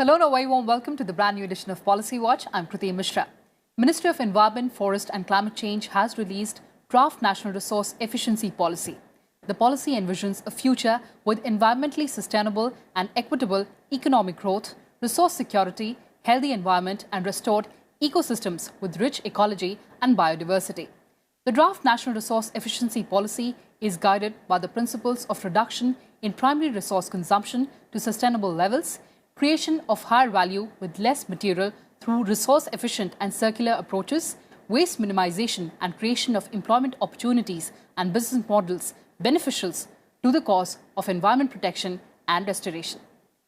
Hello and a very warm welcome to the brand new edition of Policy Watch. I'm Kriti Mishra. Ministry of Environment, Forest and Climate Change has released Draft National Resource Efficiency Policy. The policy envisions a future with environmentally sustainable and equitable economic growth, resource security, healthy environment and restored ecosystems with rich ecology and biodiversity. The Draft National Resource Efficiency Policy is guided by the principles of reduction in primary resource consumption to sustainable levels, creation of higher value with less material through resource-efficient and circular approaches, waste minimization and creation of employment opportunities and business models beneficial to the cause of environment protection and restoration.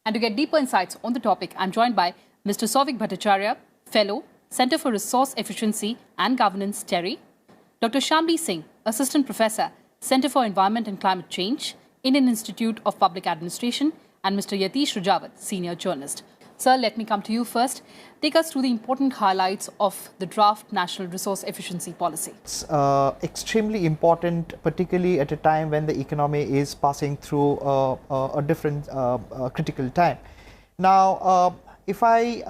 And to get deeper insights on the topic, I'm joined by Mr. Souvik Bhattacharya, Fellow, Center for Resource Efficiency and Governance, TERI, Dr. Shyamli Singh, Assistant Professor, Center for Environment and Climate Change, Indian Institute of Public Administration, and Mr. Yatish Rajawat, Senior Journalist. Sir, let me come to you first. Take us through the important highlights of the Draft National Resource Efficiency Policy. It's extremely important, particularly at a time when the economy is passing through a different critical time. Now, if I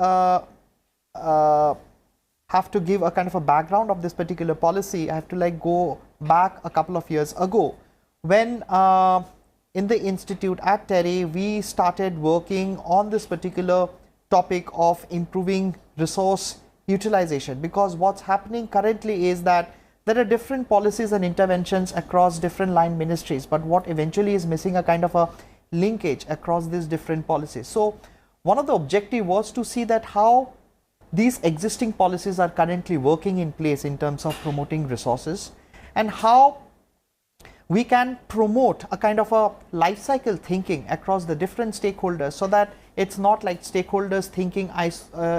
have to give a kind of a background of this particular policy, I have to go back a couple of years ago when in the institute at TERI, we started working on this particular topic of improving resource utilization, because what's happening currently is that there are different policies and interventions across different line ministries, but what eventually is missing a kind of a linkage across these different policies. So one of the objective was to see that how these existing policies are currently working in place in terms of promoting resources, and how we can promote a kind of a life cycle thinking across the different stakeholders, so that it's not like stakeholders thinking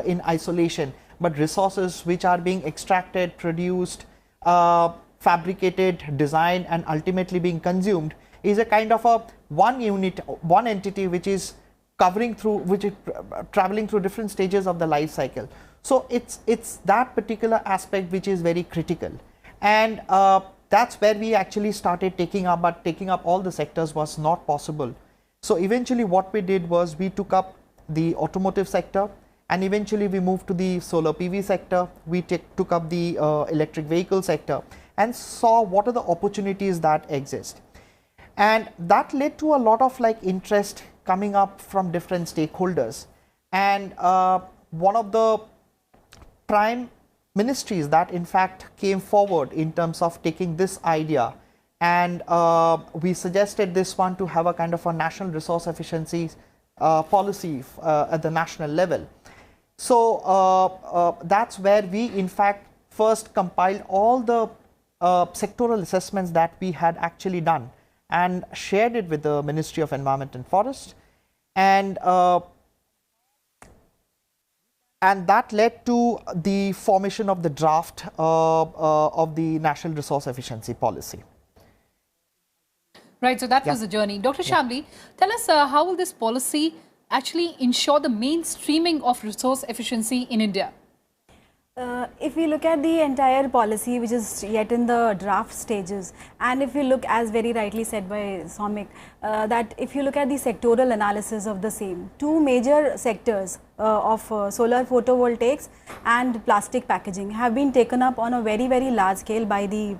in isolation, but resources which are being extracted, produced, fabricated, designed and ultimately being consumed is a kind of a one unit, one entity which is covering through, which is traveling through different stages of the life cycle. So it's that particular aspect which is very critical, and that's where we actually started taking up, but taking up all the sectors was not possible. So eventually what we did was we took up the automotive sector, and eventually we moved to the solar PV sector, we took up the electric vehicle sector and saw what are the opportunities that exist. And that led to a lot of interest coming up from different stakeholders. And one of the prime ministries that in fact came forward in terms of taking this idea, and we suggested this one to have a kind of a national resource efficiency policy at the national level. So that's where we in fact first compiled all the sectoral assessments that we had actually done and shared it with the Ministry of Environment and Forest, and that led to the formation of the draft of the National Resource Efficiency Policy. Right, so that was the journey. Dr. Shyamli, tell us how will this policy actually ensure the mainstreaming of resource efficiency in India? If we look at the entire policy, which is yet in the draft stages, and if you look, as very rightly said by Souvik, that if you look at the sectoral analysis of the same, two major sectors of solar photovoltaics and plastic packaging have been taken up on a very, very large scale by the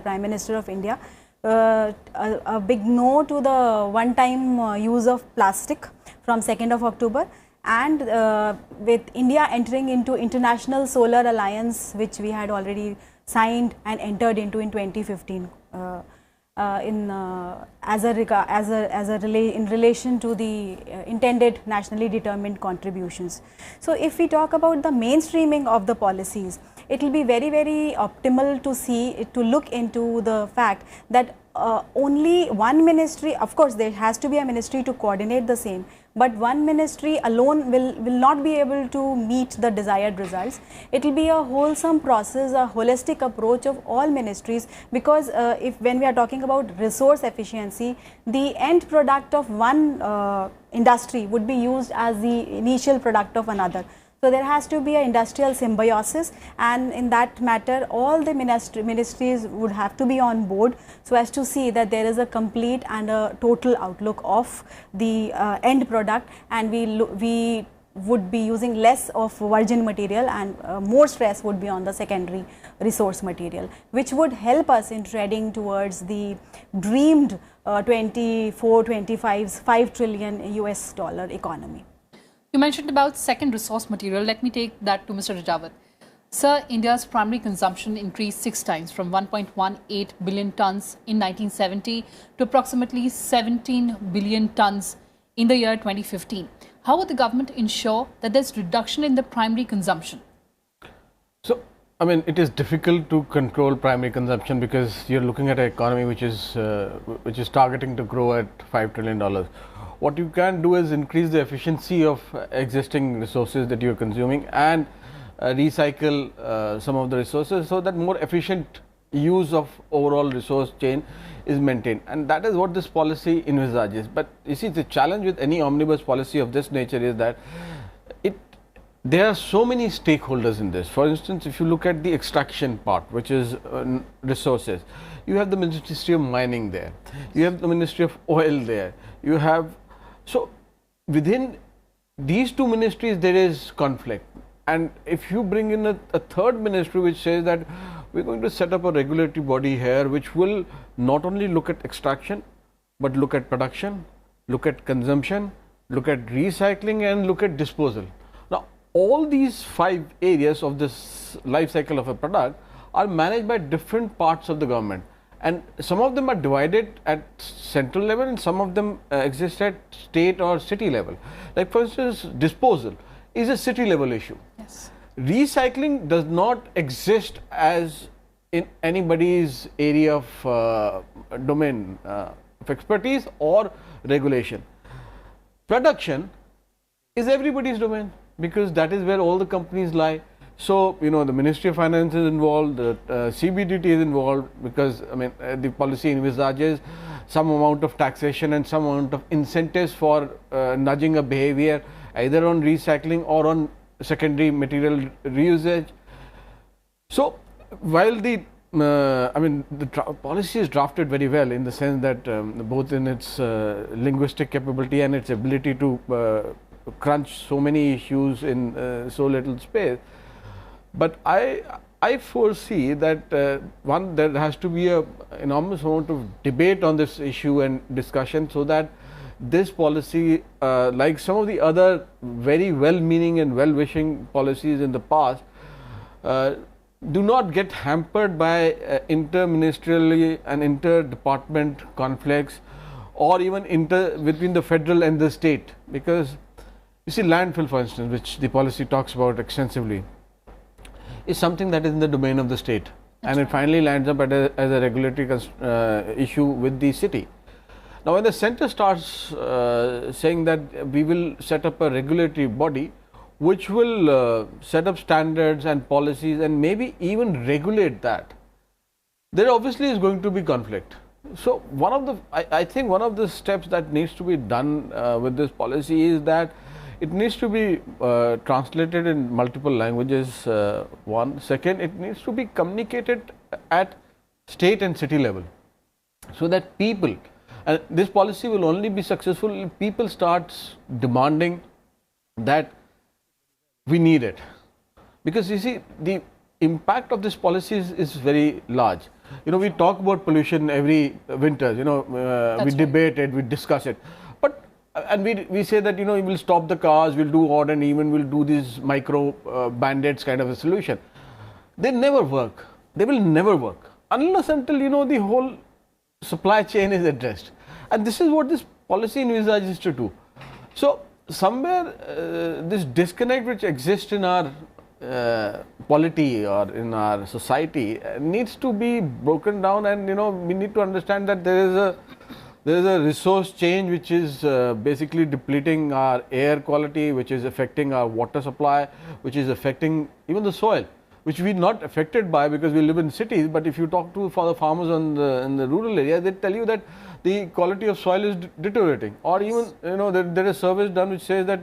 Prime Minister of India. A big no to the one-time use of plastic from 2nd of October. And with India entering into International Solar Alliance, which we had already signed and entered into in 2015, in relation to the intended nationally determined contributions. So if we talk about the mainstreaming of the policies, it will be very, very optimal to look into the fact that only one ministry, of course there has to be a ministry to coordinate the same, but one ministry alone will not be able to meet the desired results. It will be a wholesome process, a holistic approach of all ministries, because when we are talking about resource efficiency, the end product of one industry would be used as the initial product of another. So there has to be an industrial symbiosis, and in that matter all the ministries would have to be on board so as to see that there is a complete and a total outlook of the end product, and we would be using less of virgin material, and more stress would be on the secondary resource material, which would help us in treading towards the dreamed 24-25 $5 trillion US dollar economy. You mentioned about second resource material. Let me take that to Mr. Rajawat. Sir, India's primary consumption increased 6 times from 1.18 billion tons in 1970 to approximately 17 billion tons in the year 2015. How would the government ensure that there's reduction in the primary consumption? So, I mean, it is difficult to control primary consumption because you're looking at an economy which is targeting to grow at $5 trillion. What you can do is increase the efficiency of existing resources that you're consuming and recycle some of the resources so that more efficient use of overall resource chain is maintained, and that is what this policy envisages. But you see, the challenge with any omnibus policy of this nature is that there are so many stakeholders in this. For instance, if you look at the extraction part, which is resources, you have the Ministry of Mining there, you have the Ministry of Oil there, you have, so within these two ministries there is conflict. And if you bring in a third ministry which says that we're going to set up a regulatory body here which will not only look at extraction but look at production, look at consumption, look at recycling and look at disposal. Now all these 5 areas of this life cycle of a product are managed by different parts of the government, and some of them are divided at central level and some of them exist at state or city level. Like for instance, disposal is a city level issue. Yes. Recycling does not exist as in anybody's area of domain of expertise or regulation. Production is everybody's domain because that is where all the companies lie. So, you know, the Ministry of Finance is involved, the CBDT is involved because, I mean, the policy envisages some amount of taxation and some amount of incentives for nudging a behavior either on recycling or on secondary material reusage. So, while the policy is drafted very well in the sense that both in its linguistic capability and its ability to crunch so many issues in so little space, but I foresee that one, there has to be an enormous amount of debate on this issue and discussion so that this policy, like some of the other very well-meaning and well-wishing policies in the past, do not get hampered by inter-ministerially and inter-department conflicts or even between the federal and the state. Because you see, landfill, for instance, which the policy talks about extensively, is something that is in the domain of the state. And it finally lands up as a regulatory issue with the city. Now, when the center starts saying that we will set up a regulatory body which will set up standards and policies and maybe even regulate that, there obviously is going to be conflict. So, I think one of the steps that needs to be done with this policy is that it needs to be translated in multiple languages, one. Second, it needs to be communicated at state and city level so that people, and this policy will only be successful if people start demanding that we need it. Because you see, the impact of this policy is very large. You know, we talk about pollution every winter, you know, we debate it, we discuss it. But and we say that, you know, we will stop the cars, we'll do odd and even, we'll do these micro bandits kind of a solution. They never work. They will never work unless until, you know, the whole supply chain is addressed. And this is what this policy envisages to do. So, somewhere this disconnect which exists in our polity or in our society needs to be broken down, and, you know, we need to understand that there is a resource change which is basically depleting our air quality, which is affecting our water supply, which is affecting even the soil, which we are not affected by because we live in cities. But if you talk to the farmers in the rural area, they tell you that the quality of soil is deteriorating, or even there is surveys done which says that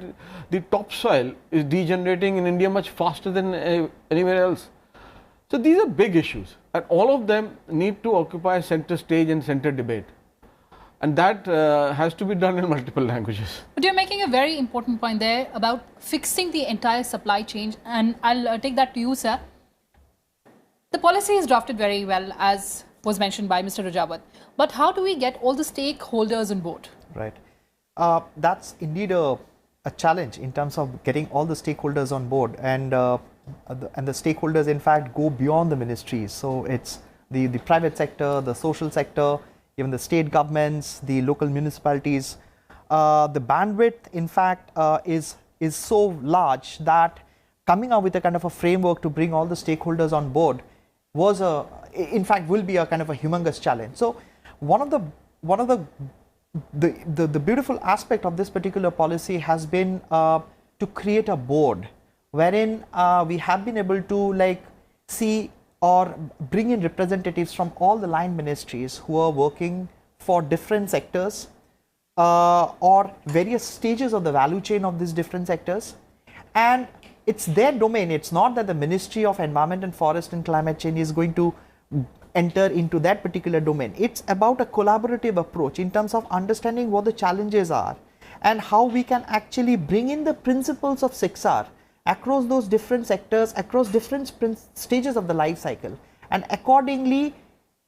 the topsoil is degenerating in India much faster than anywhere else. So these are big issues, and all of them need to occupy center stage and center debate, and that has to be done in multiple languages. But you're making a very important point there about fixing the entire supply chain, and I'll take that to you, sir. The policy is drafted very well, as was mentioned by Mr. Rajawat. But how do we get all the stakeholders on board? Right. That's indeed a challenge in terms of getting all the stakeholders on board, and the stakeholders in fact go beyond the ministries. So it's the private sector, the social sector, even the state governments, the local municipalities. The bandwidth in fact is so large that coming up with a kind of a framework to bring all the stakeholders on board will be a kind of a humongous challenge. So one of the beautiful aspect of this particular policy has been to create a board wherein we have been able to see or bring in representatives from all the line ministries who are working for different sectors or various stages of the value chain of these different sectors, and it's their domain. It's not that the Ministry of Environment and Forest and Climate Change is going to enter into that particular domain. It's about a collaborative approach in terms of understanding what the challenges are and how we can actually bring in the principles of 6R across those different sectors, across different stages of the life cycle, and accordingly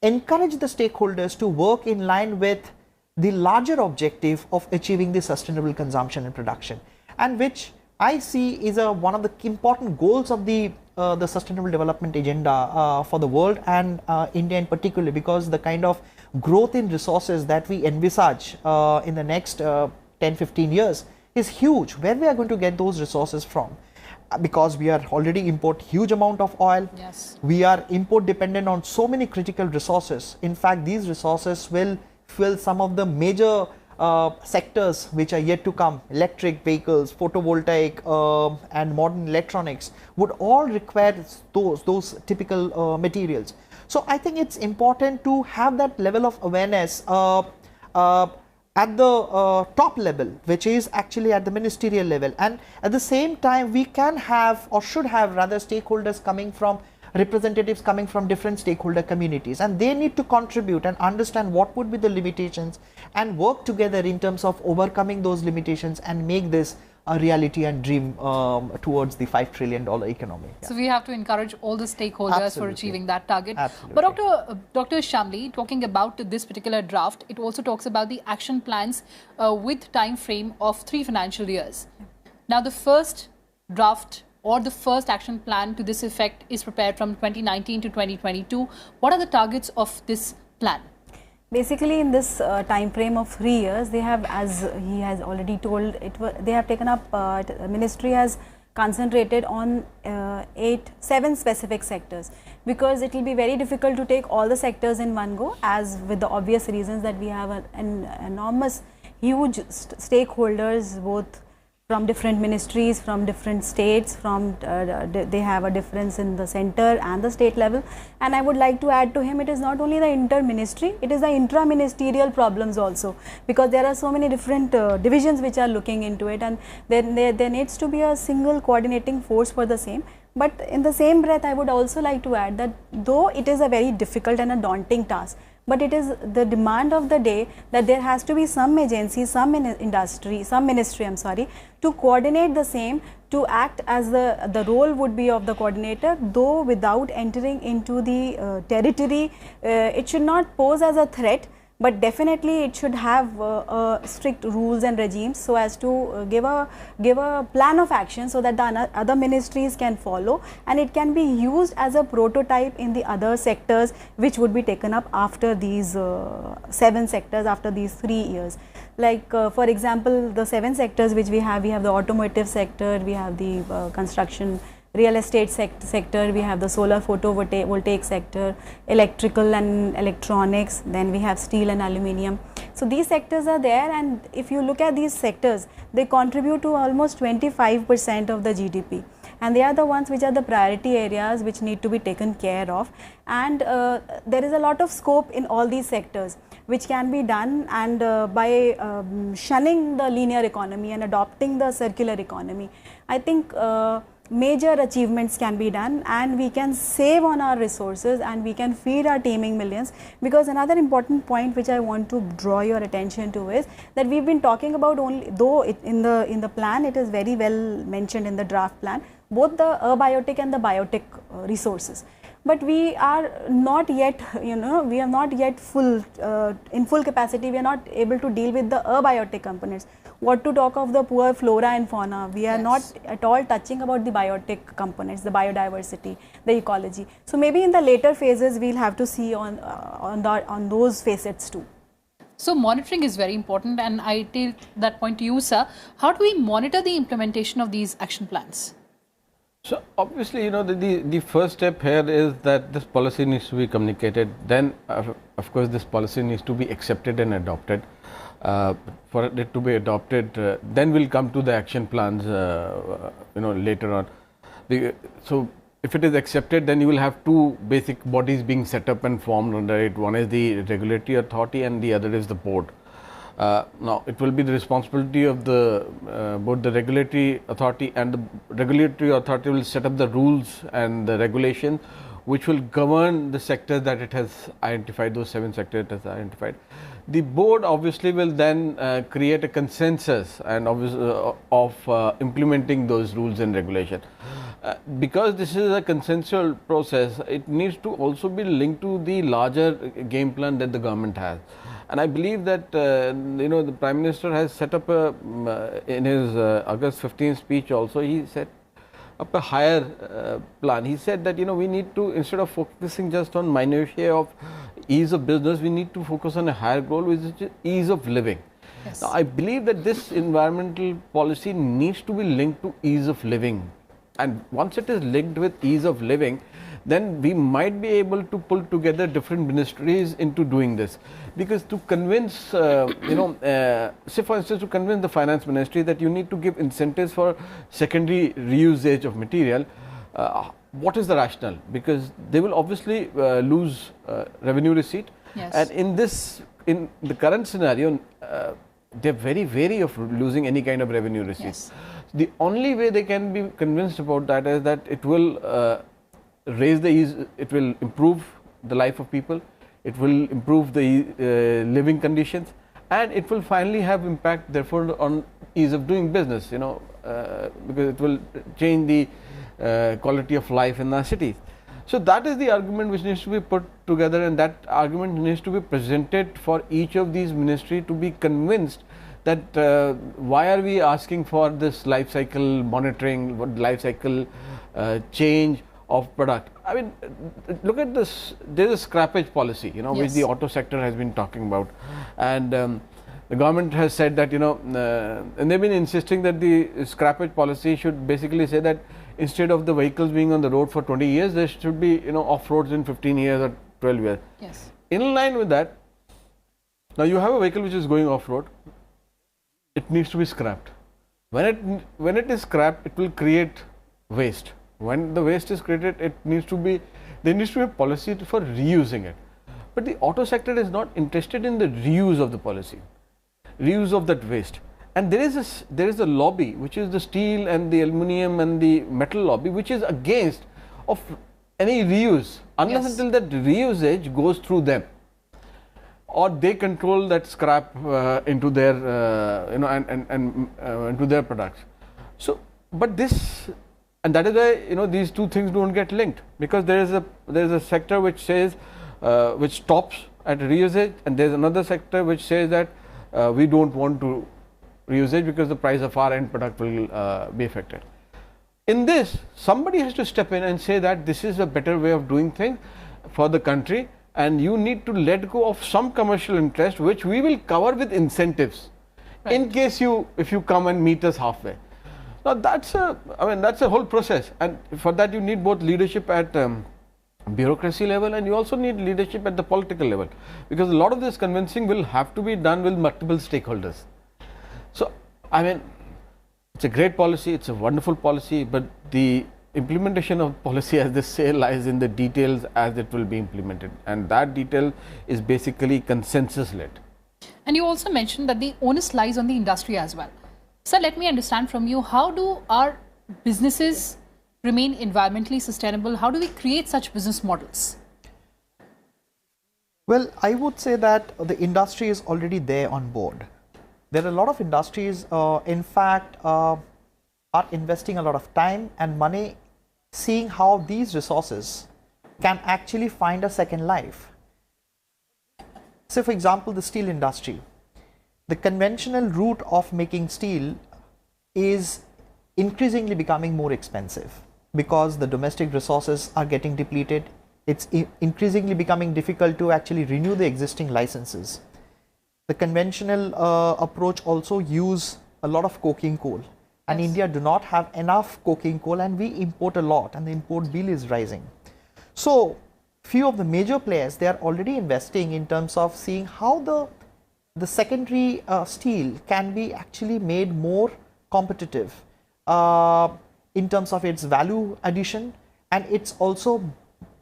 encourage the stakeholders to work in line with the larger objective of achieving the sustainable consumption and production, and which I see is one of the important goals of the Sustainable Development Agenda for the world and India in particular, because the kind of growth in resources that we envisage in the next 10-15 years is huge. Where we are going to get those resources from? Because we are already import huge amount of oil. Yes. We are import dependent on so many critical resources. In fact, these resources will fill some of the major sectors which are yet to come. Electric vehicles, photovoltaic and modern electronics would all require those typical materials. So I think it's important to have that level of awareness at the top level, which is actually at the ministerial level, and at the same time we can have or should have rather stakeholders coming from representatives coming from different stakeholder communities, and they need to contribute and understand what would be the limitations and work together in terms of overcoming those limitations and make this a reality and dream towards the $5 trillion economy. So we have to encourage all the stakeholders for achieving that target. Absolutely. But Dr. Shamli, talking about this particular draft, it also talks about the action plans with time frame of 3 financial years. Now the first draft or the first action plan to this effect is prepared from 2019 to 2022. What are the targets of this plan? Basically, in this time frame of 3 years, they have, as he has already told, they have taken up, ministry has concentrated on 7 specific sectors, because it will be very difficult to take all the sectors in one go, as with the obvious reasons that we have an enormous, huge stakeholders, both from different ministries, from different states, they have a difference in the center and the state level. And I would like to add to him, it is not only the inter-ministry, it is the intra-ministerial problems also, because there are so many different divisions which are looking into it, and there needs to be a single coordinating force for the same. But in the same breath, I would also like to add that though it is a very difficult and a daunting task, but it is the demand of the day that there has to be some agency, some industry, some ministry, to coordinate the same, to act as the role would be of the coordinator, though without entering into the territory. It should not pose as a threat, but definitely it should have strict rules and regimes, so as to give a plan of action so that the other ministries can follow, and it can be used as a prototype in the other sectors which would be taken up after these 7 sectors, after these 3 years. Like for example, the 7 sectors which we have the automotive sector, we have the construction, real estate sector, we have the solar photovoltaic sector, electrical and electronics, then we have steel and aluminium. So these sectors are there, and if you look at these sectors, they contribute to almost 25% of the GDP. and they are the ones which are the priority areas which need to be taken care of, and there is a lot of scope in all these sectors which can be done, and by shunning the linear economy and adopting the circular economy, I think major achievements can be done, and we can save on our resources and we can feed our teeming millions. Because another important point which I want to draw your attention to is that we've been talking about, only though in the plan it is very well mentioned in the draft plan, both the abiotic and the biotic resources, but we are not yet, we are not yet in full capacity. We are not able to deal with the abiotic components. What to talk of the poor flora and fauna? We are not at all touching about the biotic components, the biodiversity, the ecology. So maybe in the later phases we'll have to see on those facets too. So monitoring is very important, and I take that point to you, sir. How do we monitor the implementation of these action plans? So obviously, the first step here is that this policy needs to be communicated. Then, of course, this policy needs to be accepted and adopted. For it to be adopted, then we'll come to the action plans, later on. So if it is accepted, then you will have two basic bodies being set up and formed under it. One is the regulatory authority and the other is the board. Now, it will be the responsibility of both the regulatory authority, and the regulatory authority will set up the rules and the regulations which will govern the sectors that it has identified, those 7 sectors it has identified. The board obviously will then create a consensus and of implementing those rules and regulations. Because this is a consensual process, it needs to also be linked to the larger game plan that the government has. And I believe that the Prime Minister has set up in his August 15th speech also, he set up a higher plan. He said that we need to, instead of focusing just on minutiae of ease of business, we need to focus on a higher goal, which is ease of living. Yes. Now, I believe that this environmental policy needs to be linked to ease of living, and once it is linked with ease of living, then we might be able to pull together different ministries into doing this. Because to convince, say for instance, to convince the finance ministry that you need to give incentives for secondary reusage of material, what is the rationale? Because they will obviously lose revenue receipt. Yes. And in the current scenario, they're very wary of losing any kind of revenue receipt. Yes. The only way they can be convinced about that is that it will raise the ease, it will improve the life of people, it will improve the living conditions, and it will finally have impact therefore on ease of doing business, because it will change the quality of life in our cities. So that is the argument which needs to be put together, and that argument needs to be presented for each of these ministries to be convinced that why are we asking for this life cycle monitoring, life cycle change of product. I mean, look at this, there is a scrappage policy, Yes. which the auto sector has been talking about, and the government has said that, and they've been insisting that the scrappage policy should basically say that instead of the vehicles being on the road for 20 years, there should be, off roads in 15 years or 12 years. Yes. In line with that, now you have a vehicle which is going off road, it needs to be scrapped. When it is scrapped, it will create waste. When the waste is created, there needs to be a policy for reusing it. But the auto sector is not interested in the reuse of the policy, reuse of that waste. And there is a lobby, which is the steel and the aluminium and the metal lobby, which is against of any reuse, unless Yes. until that reusage goes through them, or they control that scrap into their into their products. So, but this. And that is why these two things don't get linked, because there is a sector which says which stops at reusage, and there is another sector which says that we don't want to reusage because the price of our end product will be affected. In this, somebody has to step in and say that this is a better way of doing things for the country, and you need to let go of some commercial interest, which we will cover with incentives, in case if you come and meet us halfway. Now that's a whole process, and for that you need both leadership at bureaucracy level, and you also need leadership at the political level, because a lot of this convincing will have to be done with multiple stakeholders. So It's a great policy, it's a wonderful policy, but the implementation of policy, as they say, lies in the details as it will be implemented, and that detail is basically consensus led. And you also mentioned that the onus lies on the industry as well. Sir, let me understand from you, how do our businesses remain environmentally sustainable? How do we create such business models? Well, I would say that the industry is already there on board. There are a lot of industries, in fact, are investing a lot of time and money seeing how these resources can actually find a second life. Say, for example, the steel industry. The conventional route of making steel is increasingly becoming more expensive because the domestic resources are getting depleted. It's increasingly becoming difficult to actually renew the existing licenses. The conventional approach also use a lot of coking coal, and Yes. India do not have enough coking coal, and we import a lot, and the import bill is rising. So few of the major players, they are already investing in terms of seeing how the secondary steel can be actually made more competitive in terms of its value addition, and it's also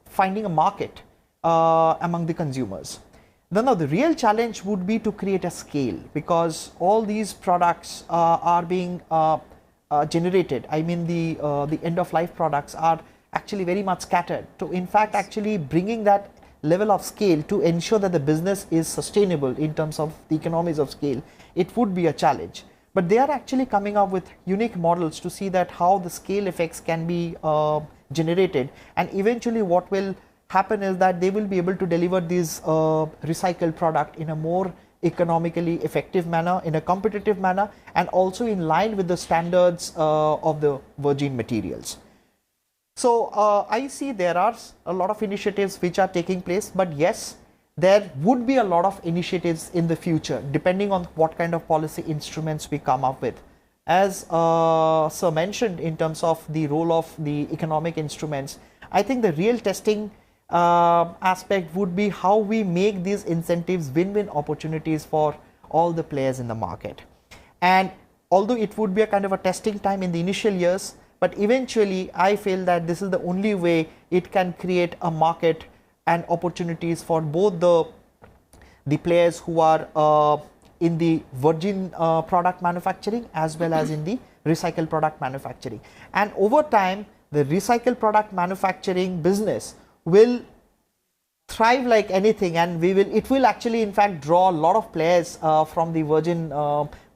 finding a market among the consumers. Then now the real challenge would be to create a scale, because all these products are being generated. I mean, the end of life products are actually very much scattered. So in fact, actually bringing that level of scale to ensure that the business is sustainable in terms of the economies of scale, it would be a challenge. But they are actually coming up with unique models to see that how the scale effects can be generated, and eventually what will happen is that they will be able to deliver these recycled product in a more economically effective manner, in a competitive manner, and also in line with the standards of the virgin materials. So I see there are a lot of initiatives which are taking place, but yes, there would be a lot of initiatives in the future depending on what kind of policy instruments we come up with. As Sir mentioned in terms of the role of the economic instruments, I think the real testing aspect would be how we make these incentives win-win opportunities for all the players in the market. And although it would be a kind of a testing time in the initial years, but eventually I feel that this is the only way it can create a market and opportunities for both the players who are in the virgin product manufacturing as well as in the recycled product manufacturing. And over time, the recycled product manufacturing business will thrive like anything, and it will actually in fact draw a lot of players from the virgin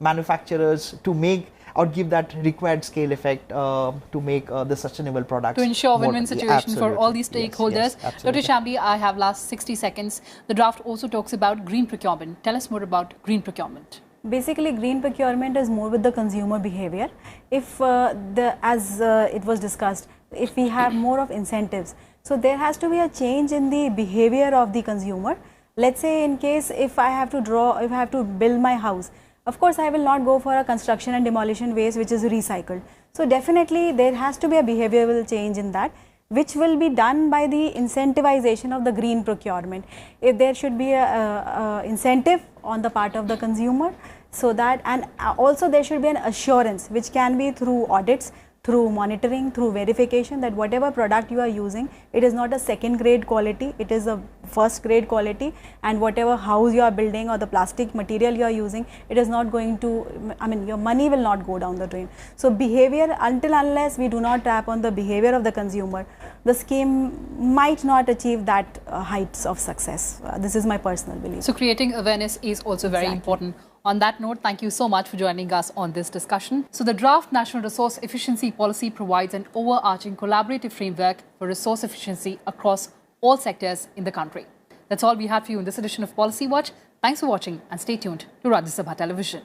manufacturers to make or give that required scale effect to make the sustainable products. To ensure more- win-win situation for all these Yes, stakeholders. yes, absolutely. Dr. Shamli, I have last 60 seconds. The draft also talks about green procurement. Tell us more about green procurement. Basically, green procurement is more with the consumer behavior. If as it was discussed, if we have more of incentives, so there has to be a change in the behavior of the consumer. Let's say in case if I have to build my house, of course I will not go for a construction and demolition waste which is recycled. So definitely there has to be a behavioral change in that, which will be done by the incentivization of the green procurement. If there should be a incentive on the part of the consumer, so that, and also there should be an assurance which can be through audits, through monitoring, through verification, that whatever product you are using, it is not a second grade quality, it is a first grade quality, and whatever house you are building or the plastic material you are using, it is not going to, I mean, your money will not go down the drain. So behavior, unless we do not tap on the behavior of the consumer, the scheme might not achieve that heights of success. This is my personal belief. So creating awareness is also very Exactly. important. On that note, thank you so much for joining us on this discussion. So the draft National Resource Efficiency Policy provides an overarching collaborative framework for resource efficiency across all sectors in the country. That's all we had for you in this edition of Policy Watch. Thanks for watching and stay tuned to Rajya Sabha Television.